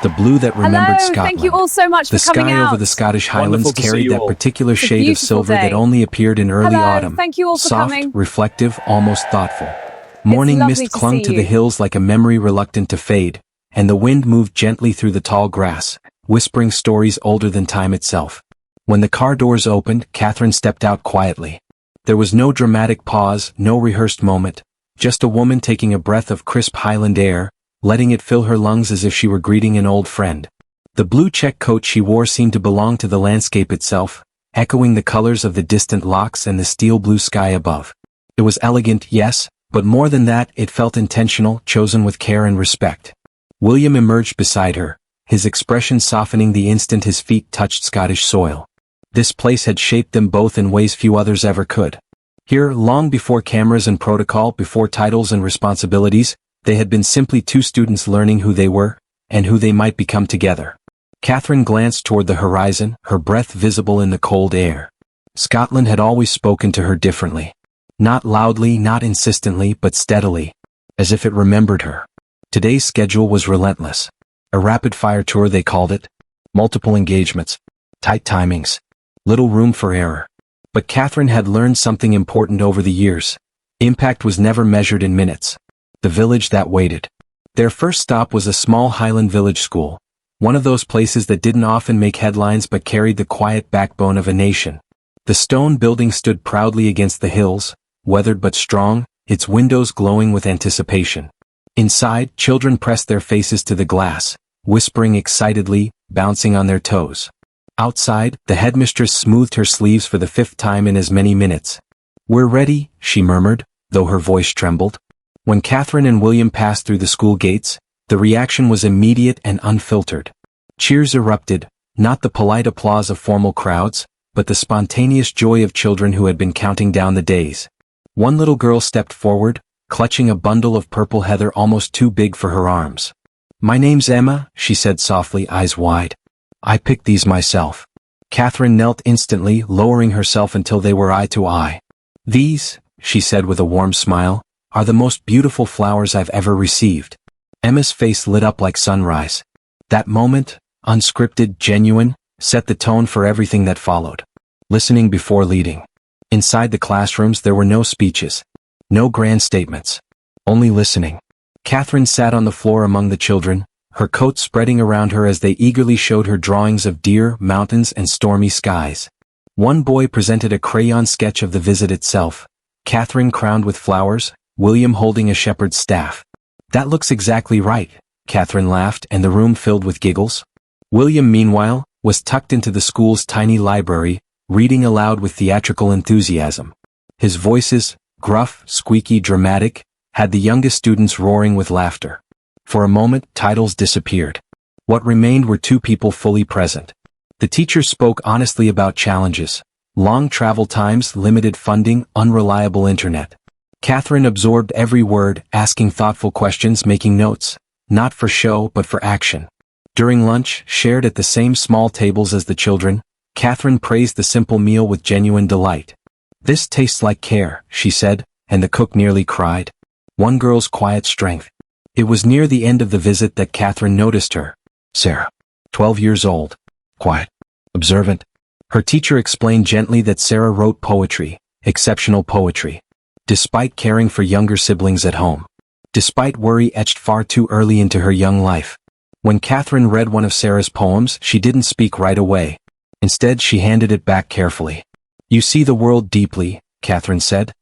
The blue that remembered Hello, Scotland. thank you all so much The for coming sky out. over the Scottish Highlands Wonderful to see carried you that all. particular It's a shade of beautiful silver that day. only appeared in early Hello, autumn. thank you all for Soft, coming. reflective, almost thoughtful. Morning lovely mist to clung see to the you. hills like a memory reluctant to fade, and the wind moved gently through the tall grass, whispering stories older than time itself. When the car doors opened, Catherine stepped out quietly. There was no dramatic pause, no rehearsed moment, just a woman taking a breath of crisp Highland air, letting it fill her lungs as if she were greeting an old friend. The blue check coat she wore seemed to belong to the landscape itself, echoing the colors of the distant lochs and the steel blue sky above. It was elegant, yes, but more than that, it felt intentional, chosen with care and respect. William emerged beside her, his expression softening the instant his feet touched Scottish soil. This place had shaped them both in ways few others ever could. Here, long before cameras and protocol, before titles and responsibilities, they had been simply two students learning who they were, and who they might become together. Catherine glanced toward the horizon, her breath visible in the cold air. Scotland had always spoken to her differently. Not loudly, not insistently, but steadily, as if it remembered her. Today's schedule was relentless. A rapid-fire tour, they called it. Multiple engagements. Tight timings. Little room for error. But Catherine had learned something important over the years. Impact was never measured in minutes. The village that waited. Their first stop was a small Highland village school. One of those places that didn't often make headlines but carried the quiet backbone of a nation. The stone building stood proudly against the hills, weathered but strong, its windows glowing with anticipation. Inside, children pressed their faces to the glass, whispering excitedly, bouncing on their toes. Outside, the headmistress smoothed her sleeves for the 5th time in as many minutes. "We're ready," she murmured, though her voice trembled. When Catherine and William passed through the school gates, the reaction was immediate and unfiltered. Cheers erupted, not the polite applause of formal crowds, but the spontaneous joy of children who had been counting down the days. One little girl stepped forward, clutching a bundle of purple heather almost too big for her arms. "My name's Emma," she said softly, eyes wide. "I picked these myself." Catherine knelt instantly, lowering herself until they were eye to eye. "These," she said with a warm smile, "are the most beautiful flowers I've ever received." Emma's face lit up like sunrise. That moment, unscripted, genuine, set the tone for everything that followed. Listening before leading. Inside the classrooms there were no speeches. No grand statements. Only listening. Catherine sat on the floor among the children, her coat spreading around her as they eagerly showed her drawings of deer, mountains, and stormy skies. One boy presented a crayon sketch of the visit itself, Catherine crowned with flowers, William holding a shepherd's staff. "That looks exactly right," Catherine laughed, and the room filled with giggles. William, meanwhile, was tucked into the school's tiny library, reading aloud with theatrical enthusiasm. His voices, gruff, squeaky, dramatic, had the youngest students roaring with laughter. For a moment, titles disappeared. What remained were two people fully present. The teacher spoke honestly about challenges. Long travel times, limited funding, unreliable internet. Catherine absorbed every word, asking thoughtful questions, making notes, not for show but for action. During lunch, shared at the same small tables as the children, Catherine praised the simple meal with genuine delight. "This tastes like care," she said, and the cook nearly cried. One girl's quiet strength. It was near the end of the visit that Catherine noticed her. Sarah. 12 years old. Quiet. Observant. Her teacher explained gently that Sarah wrote poetry, exceptional poetry. Despite caring for younger siblings at home. Despite worry etched far too early into her young life. When Catherine read one of Sarah's poems, she didn't speak right away. Instead, she handed it back carefully. "You see the world deeply," Catherine said.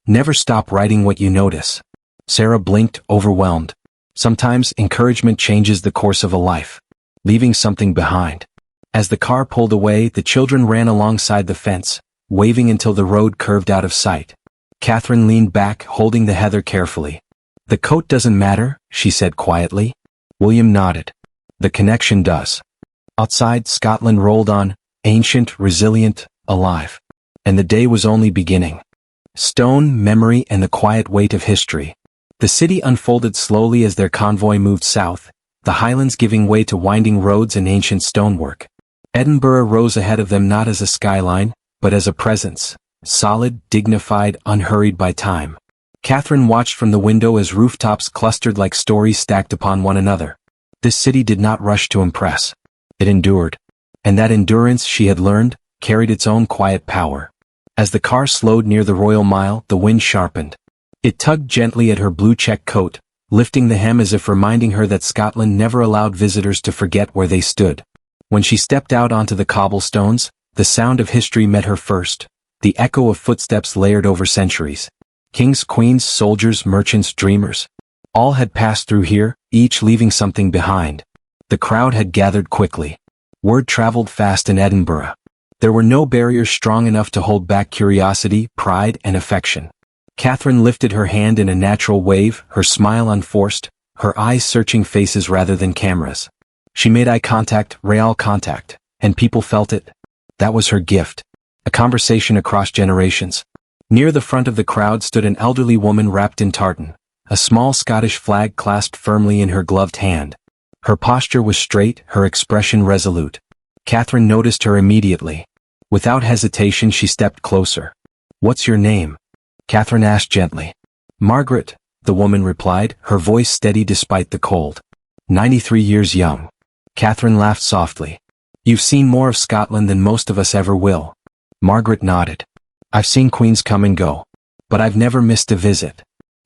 "Never stop writing what you notice." Sarah blinked, overwhelmed. Sometimes encouragement changes the course of a life, leaving something behind. As the car pulled away, the children ran alongside the fence, waving until the road curved out of sight. Catherine leaned back, holding the heather carefully. "The coat doesn't matter," she said quietly. William nodded. "The connection does." Outside, Scotland rolled on, ancient, resilient, alive. And the day was only beginning. Stone, memory, and the quiet weight of history. The city unfolded slowly as their convoy moved south, the Highlands giving way to winding roads and ancient stonework. Edinburgh rose ahead of them not as a skyline, but as a presence, solid, dignified, unhurried by time. Catherine watched from the window as rooftops clustered like stories stacked upon one another. This city did not rush to impress. It endured. And that endurance, she had learned, carried its own quiet power. As the car slowed near the Royal Mile, the wind sharpened. It tugged gently at her blue check coat, lifting the hem as if reminding her that Scotland never allowed visitors to forget where they stood. When she stepped out onto the cobblestones, the sound of history met her first, the echo of footsteps layered over centuries. Kings, queens, soldiers, merchants, dreamers. All had passed through here, each leaving something behind. The crowd had gathered quickly. Word traveled fast in Edinburgh. There were no barriers strong enough to hold back curiosity, pride, and affection. Catherine lifted her hand in a natural wave, her smile unforced, her eyes searching faces rather than cameras. She made eye contact, real contact, and people felt it. That was her gift. A conversation across generations. Near the front of the crowd stood an elderly woman wrapped in tartan, a small Scottish flag clasped firmly in her gloved hand. Her posture was straight, her expression resolute. Catherine noticed her immediately. Without hesitation she stepped closer. "What's your name?" Catherine asked gently. "Margaret," the woman replied, her voice steady despite the cold. 93 years young. Catherine laughed softly. "You've seen more of Scotland than most of us ever will." Margaret nodded. "I've seen queens come and go. But I've never missed a visit."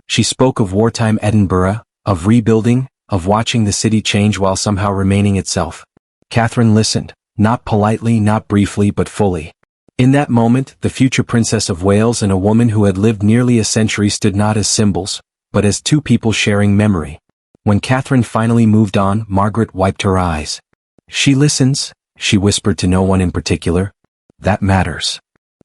She spoke of wartime Edinburgh, of rebuilding, of watching the city change while somehow remaining itself. Catherine listened, not politely, not briefly, but fully. In that moment, the future Princess of Wales and a woman who had lived nearly a century stood not as symbols, but as two people sharing memory. When Catherine finally moved on, Margaret wiped her eyes. "She listens," she whispered to no one in particular. "That matters."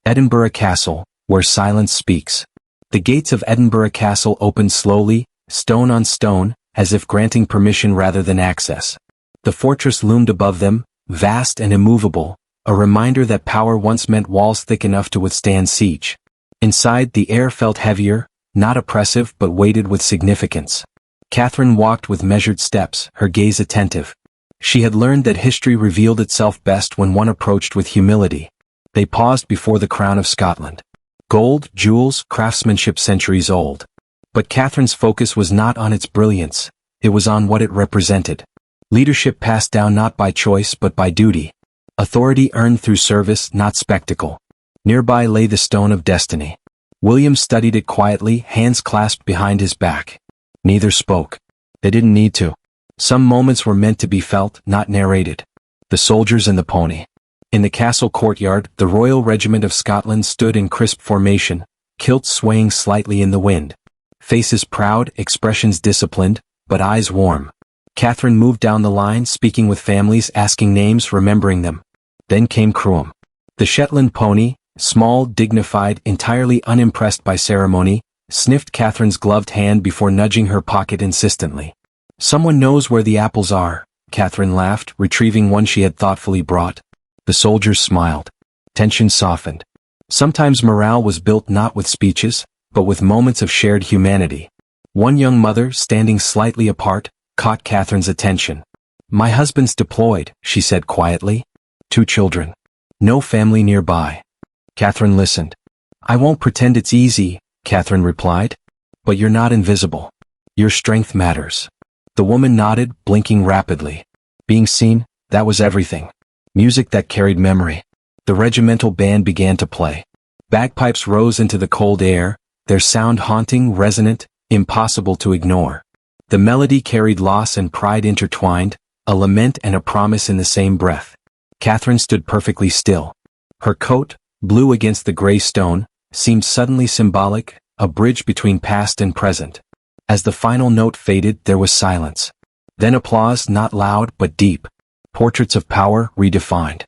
Edinburgh Castle, where silence speaks. The gates of Edinburgh Castle opened slowly, stone on stone, as if granting permission rather than access. The fortress loomed above them, vast and immovable, a reminder that power once meant walls thick enough to withstand siege. Inside, the air felt heavier, not oppressive but weighted with significance. Catherine walked with measured steps, her gaze attentive. She had learned that history revealed itself best when one approached with humility. They paused before the crown of Scotland. Gold, jewels, craftsmanship centuries old. But Catherine's focus was not on its brilliance, it was on what it represented. Leadership passed down not by choice but by duty. Authority earned through service, not spectacle. Nearby lay the stone of destiny. William studied it quietly, hands clasped behind his back. Neither spoke. They didn't need to. Some moments were meant to be felt, not narrated. The soldiers and the pony. In the castle courtyard, the Royal Regiment of Scotland stood in crisp formation, kilts swaying slightly in the wind. Faces proud, expressions disciplined, but eyes warm. Catherine moved down the line, speaking with families, asking names, remembering them. Then came Cruam. The Shetland pony, small, dignified, entirely unimpressed by ceremony, sniffed Catherine's gloved hand before nudging her pocket insistently. "Someone knows where the apples are," Catherine laughed, retrieving one she had thoughtfully brought. The soldiers smiled. Tension softened. Sometimes morale was built not with speeches, but with moments of shared humanity. One young mother, standing slightly apart, caught Catherine's attention. "My husband's deployed," she said quietly. "2 children. No family nearby." Catherine listened. "I won't pretend it's easy," Catherine replied. "But you're not invisible. Your strength matters." The woman nodded, blinking rapidly. Being seen, that was everything. Music that carried memory. The regimental band began to play. Bagpipes rose into the cold air, their sound haunting, resonant, impossible to ignore. The melody carried loss and pride intertwined, a lament and a promise in the same breath. Catherine stood perfectly still. Her coat, blue against the gray stone, seemed suddenly symbolic, a bridge between past and present. As the final note faded, there was silence. Then applause, not loud but deep. Portraits of power, redefined.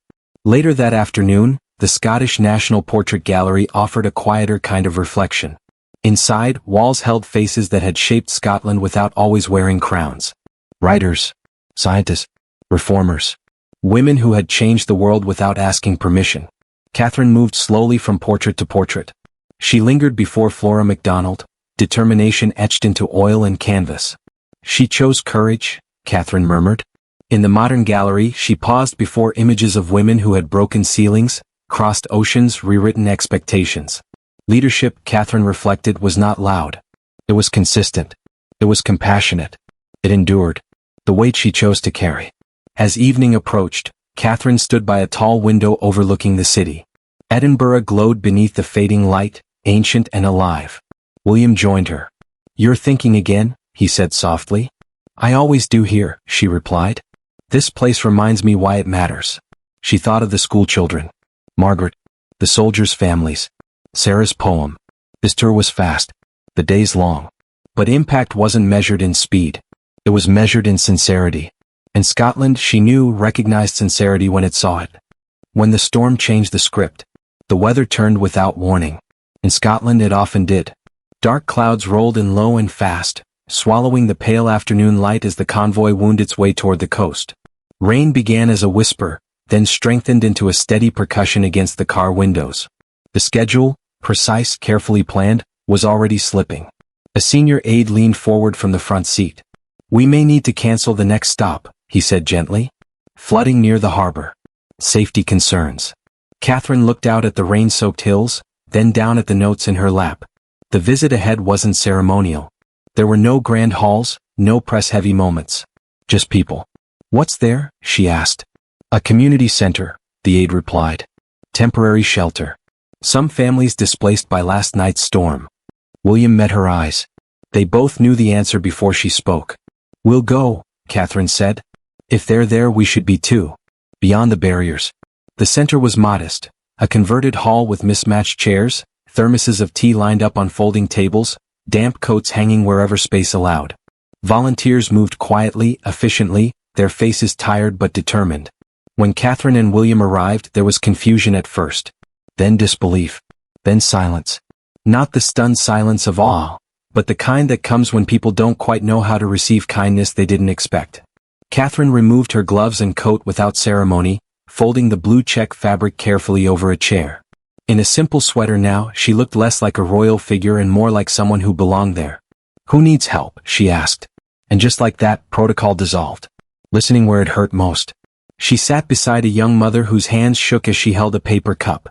Later that afternoon, the Scottish National Portrait Gallery offered a quieter kind of reflection. Inside, walls held faces that had shaped Scotland without always wearing crowns. Writers, scientists, reformers. Women who had changed the world without asking permission. Catherine moved slowly from portrait to portrait. She lingered before Flora MacDonald, determination etched into oil and canvas. "She chose courage," Catherine murmured. In the modern gallery, she paused before images of women who had broken ceilings, crossed oceans, rewritten expectations. Leadership, Catherine reflected, was not loud. It was consistent. It was compassionate. It endured. the weight she chose to carry. As evening approached, Catherine stood by a tall window overlooking the city. Edinburgh glowed beneath the fading light, ancient and alive. William joined her. "You're thinking again?" he said softly. "I always do here," she replied. "This place reminds me why it matters." She thought of the school children, Margaret, the soldiers' families, Sarah's poem. This tour was fast, the days long. But impact wasn't measured in speed. It was measured in sincerity. And Scotland, she knew, recognized sincerity when it saw it. When the storm changed the script, the weather turned without warning. In Scotland it often did. Dark clouds rolled in low and fast, swallowing the pale afternoon light as the convoy wound its way toward the coast. Rain began as a whisper, then strengthened into a steady percussion against the car windows. The schedule, precise, carefully planned, was already slipping. A senior aide leaned forward from the front seat. "We may need to cancel the next stop," he said gently. "Flooding near the harbor. Safety concerns." Catherine looked out at the rain-soaked hills, then down at the notes in her lap. The visit ahead wasn't ceremonial. There were no grand halls, no press-heavy moments. Just people. "What's there?" she asked. "A community center," the aide replied. "Temporary shelter. Some families displaced by last night's storm." William met her eyes. They both knew the answer before she spoke. "We'll go," Catherine said. "If they're there, we should be too." Beyond the barriers. The center was modest, a converted hall with mismatched chairs, thermoses of tea lined up on folding tables, damp coats hanging wherever space allowed. Volunteers moved quietly, efficiently, their faces tired but determined. When Catherine and William arrived, there was confusion at first. Then disbelief. Then silence. Not the stunned silence of awe, but the kind that comes when people don't quite know how to receive kindness they didn't expect. Catherine removed her gloves and coat without ceremony, folding the blue check fabric carefully over a chair. In a simple sweater now, she looked less like a royal figure and more like someone who belonged there. "Who needs help?" she asked. And just like that, protocol dissolved. Listening where it hurt most. She sat beside a young mother whose hands shook as she held a paper cup.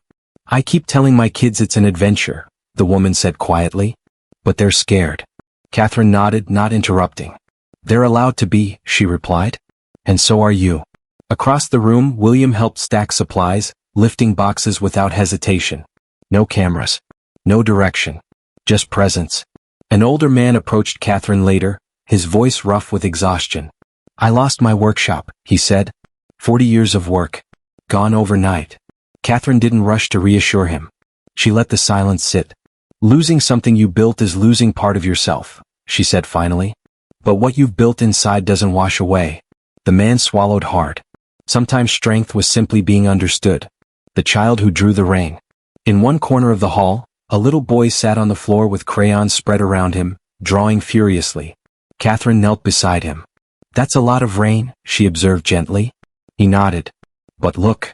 "I keep telling my kids it's an adventure," the woman said quietly. "But they're scared." Catherine nodded, not interrupting. "They're allowed to be," she replied. "And so are you." Across the room, William helped stack supplies, lifting boxes without hesitation. No cameras. No direction. Just presence. An older man approached Catherine later, his voice rough with exhaustion. "I lost my workshop," he said. 40 years of work. Gone overnight." Catherine didn't rush to reassure him. She let the silence sit. "Losing something you built is losing part of yourself," she said finally. "But what you've built inside doesn't wash away." The man swallowed hard. Sometimes strength was simply being understood. The child who drew the rain. In one corner of the hall, a little boy sat on the floor with crayons spread around him, drawing furiously. Catherine knelt beside him. "That's a lot of rain," she observed gently. He nodded. "But look."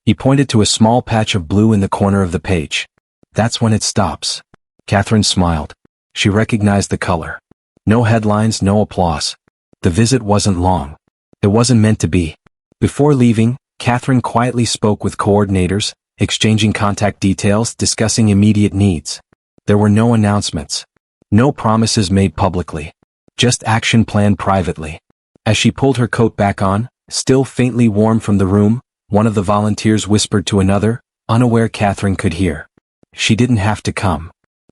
He pointed to a small patch of blue in the corner of the page. "That's when it stops." Catherine smiled. She recognized the color. No headlines, no applause. The visit wasn't long. It wasn't meant to be. Before leaving, Catherine quietly spoke with coordinators, exchanging contact details, discussing immediate needs. There were no announcements. No promises made publicly. Just action planned privately. As she pulled her coat back on, still faintly warm from the room, one of the volunteers whispered to another, unaware Catherine could hear. "She didn't have to come."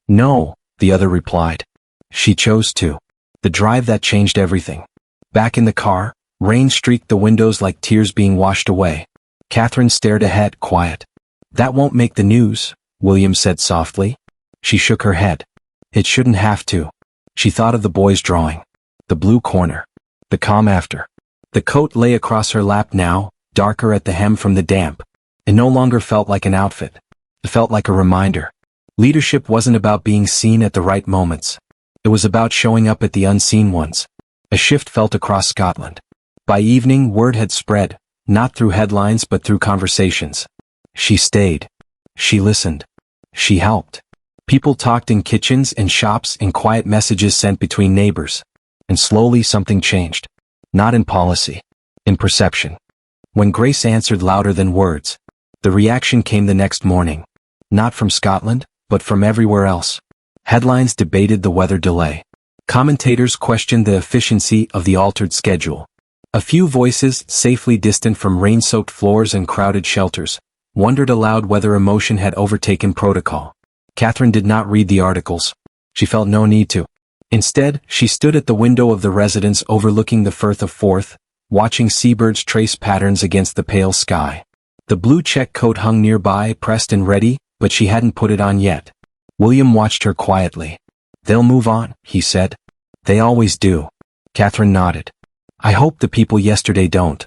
"No," the other replied. "She chose to." The drive that changed everything. Back in the car, rain streaked the windows like tears being washed away. Catherine stared ahead, quiet. "That won't make the news," William said softly. She shook her head. "It shouldn't have to." She thought of the boy's drawing. The blue corner. The calm after. The coat lay across her lap now, darker at the hem from the damp. It no longer felt like an outfit. It felt like a reminder. Leadership wasn't about being seen at the right moments. It was about showing up at the unseen ones. A shift felt across Scotland. By evening, word had spread, not through headlines but through conversations. She stayed. She listened. She helped. People talked in kitchens and shops, in quiet messages sent between neighbors. And slowly something changed. Not in policy. In perception. When Grace answered louder than words, the reaction came the next morning. Not from Scotland, but from everywhere else. Headlines debated the weather delay. Commentators questioned the efficiency of the altered schedule. A few voices, safely distant from rain-soaked floors and crowded shelters, wondered aloud whether emotion had overtaken protocol. Catherine did not read the articles. She felt no need to. Instead, she stood at the window of the residence overlooking the Firth of Forth, watching seabirds trace patterns against the pale sky. The blue check coat hung nearby, pressed and ready, but she hadn't put it on yet. William watched her quietly. "They'll move on," he said. "They always do." Catherine nodded. "I hope the people yesterday don't."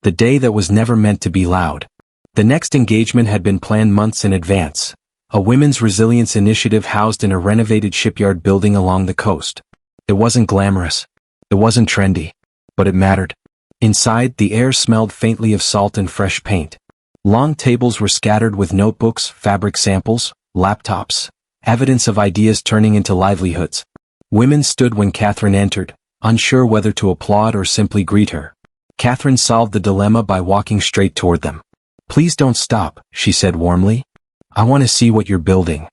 The day that was never meant to be loud. The next engagement had been planned months in advance. A women's resilience initiative housed in a renovated shipyard building along the coast. It wasn't glamorous. It wasn't trendy. But it mattered. Inside, the air smelled faintly of salt and fresh paint. Long tables were scattered with notebooks, fabric samples, laptops, evidence of ideas turning into livelihoods. Women stood when Catherine entered, unsure whether to applaud or simply greet her. Catherine solved the dilemma by walking straight toward them. "Please don't stop," she said warmly. "I want to see what you're building."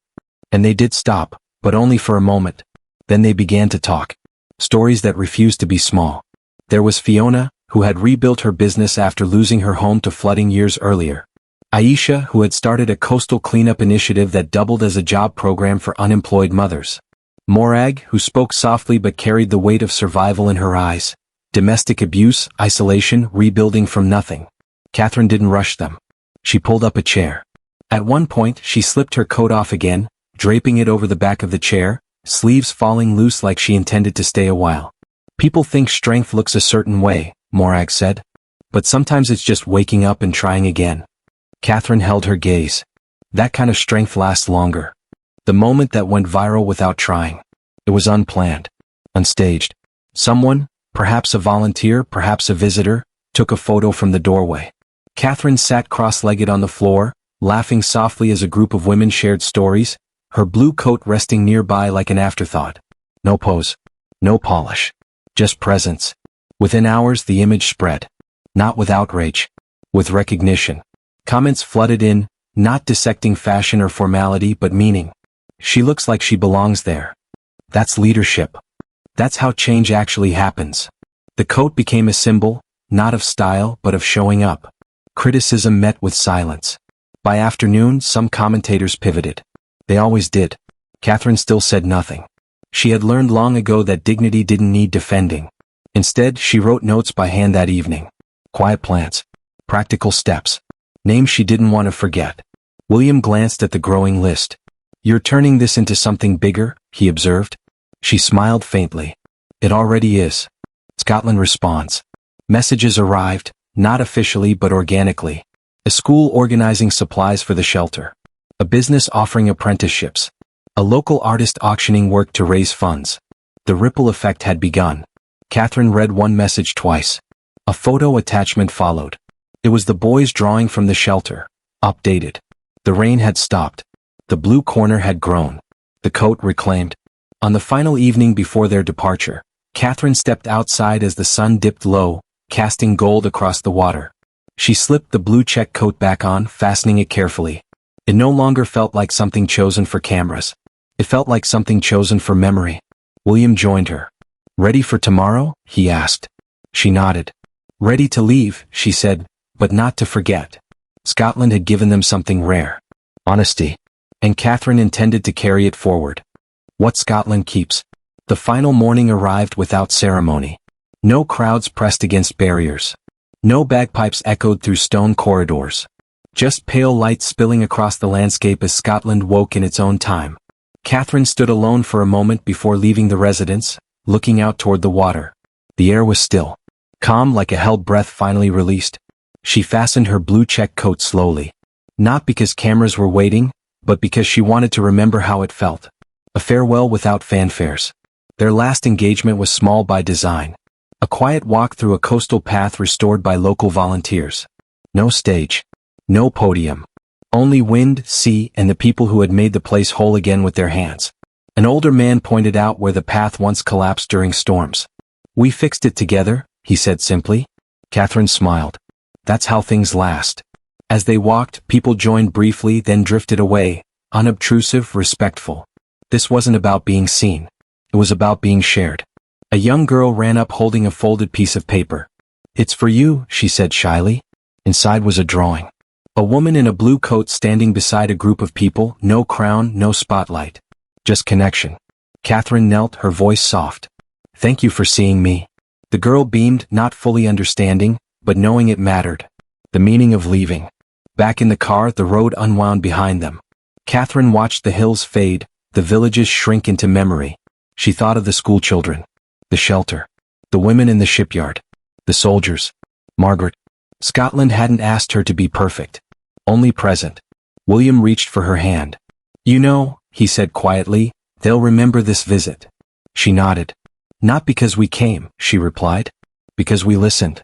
And they did stop, but only for a moment. Then they began to talk. Stories that refused to be small. There was Fiona, who had rebuilt her business after losing her home to flooding years earlier. Aisha, who had started a coastal cleanup initiative that doubled as a job program for unemployed mothers. Morag, who spoke softly but carried the weight of survival in her eyes. Domestic abuse, isolation, rebuilding from nothing. Catherine didn't rush them. She pulled up a chair. At one point, she slipped her coat off again, draping it over the back of the chair, sleeves falling loose like she intended to stay a while. "People think strength looks a certain way," Morag said. "But sometimes it's just waking up and trying again." Catherine held her gaze. That kind of strength lasts longer. The moment that went viral without trying. It was unplanned. Unstaged. Someone, perhaps a volunteer, perhaps a visitor, took a photo from the doorway. Catherine sat cross-legged on the floor, laughing softly as a group of women shared stories, her blue coat resting nearby like an afterthought. No pose. No polish. Just presence. Within hours the image spread. Not with outrage. With recognition. Comments flooded in, not dissecting fashion or formality but meaning. "She looks like she belongs there." That's leadership. That's how change actually happens. The coat became a symbol, not of style but of showing up. Criticism met with silence. By afternoon, some commentators pivoted. They always did. Catherine still said nothing. She had learned long ago that dignity didn't need defending. Instead, she wrote notes by hand that evening. Quiet plans. Practical steps. Names she didn't want to forget. William glanced at the growing list. "You're turning this into something bigger," he observed. She smiled faintly. "It already is." Scotland responds. Messages arrived, not officially but organically. A school organizing supplies for the shelter. A business offering apprenticeships. A local artist auctioning work to raise funds. The ripple effect had begun. Catherine read one message twice. A photo attachment followed. It was the boys drawing from the shelter. Updated. The rain had stopped. The blue corner had grown. The coat reclaimed. On the final evening before their departure, Catherine stepped outside as the sun dipped low, casting gold across the water. She slipped the blue check coat back on, fastening it carefully. It no longer felt like something chosen for cameras. It felt like something chosen for memory. William joined her. "Ready for tomorrow?" he asked. She nodded. "Ready to leave," she said, "but not to forget." Scotland had given them something rare. Honesty. And Catherine intended to carry it forward. What Scotland keeps. The final morning arrived without ceremony. No crowds pressed against barriers. No bagpipes echoed through stone corridors. Just pale light spilling across the landscape as Scotland woke in its own time. Catherine stood alone for a moment before leaving the residence, looking out toward the water. The air was still. Calm like a held breath finally released. She fastened her blue check coat slowly. Not because cameras were waiting, but because she wanted to remember how it felt. A farewell without fanfares. Their last engagement was small by design. A quiet walk through a coastal path restored by local volunteers. No stage. No podium. Only wind, sea, and the people who had made the place whole again with their hands. An older man pointed out where the path once collapsed during storms. "We fixed it together," he said simply. Catherine smiled. That's how things last. As they walked, people joined briefly then drifted away, unobtrusive, respectful. This wasn't about being seen. It was about being shared. A young girl ran up holding a folded piece of paper. "It's for you," she said shyly. Inside was a drawing. A woman in a blue coat standing beside a group of people, no crown, no spotlight. Just connection. Catherine knelt, her voice soft. "Thank you for seeing me." The girl beamed, not fully understanding, but knowing it mattered. The meaning of leaving. Back in the car, the road unwound behind them. Catherine watched the hills fade, the villages shrink into memory. She thought of the schoolchildren, the shelter, the women in the shipyard, the soldiers. Margaret. Scotland hadn't asked her to be perfect, only present. William reached for her hand. "You know," he said quietly, "they'll remember this visit." She nodded. "Not because we came," she replied. "Because we listened."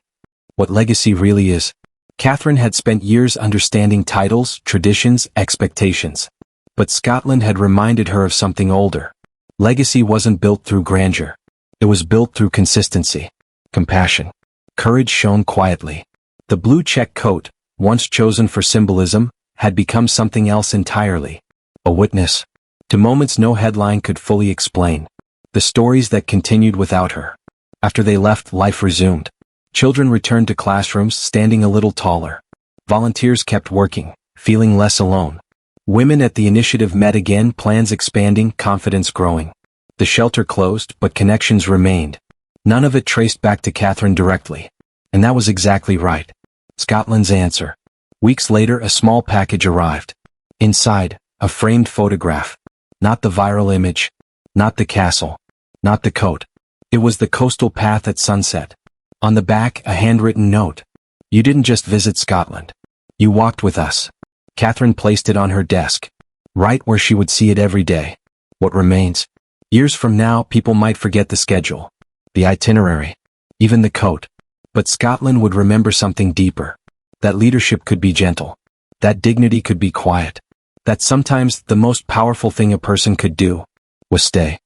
What legacy really is. Catherine had spent years understanding titles, traditions, expectations. But Scotland had reminded her of something older. Legacy wasn't built through grandeur. It was built through consistency. Compassion. Courage shone quietly. The blue check coat, once chosen for symbolism, had become something else entirely. A witness to moments no headline could fully explain. The stories that continued without her. After they left, life resumed. Children returned to classrooms, standing a little taller. Volunteers kept working, feeling less alone. Women at the initiative met again, plans expanding, confidence growing. The shelter closed, but connections remained. None of it traced back to Catherine directly. And that was exactly right. Scotland's answer. Weeks later, a small package arrived. Inside, a framed photograph. Not the viral image. Not the castle. Not the coat. It was the coastal path at sunset. On the back, a handwritten note. "You didn't just visit Scotland. You walked with us." Catherine placed it on her desk, right where she would see it every day. What remains? Years from now, people might forget the schedule, the itinerary, even the coat. But Scotland would remember something deeper. That leadership could be gentle. That dignity could be quiet. That sometimes the most powerful thing a person could do was stay.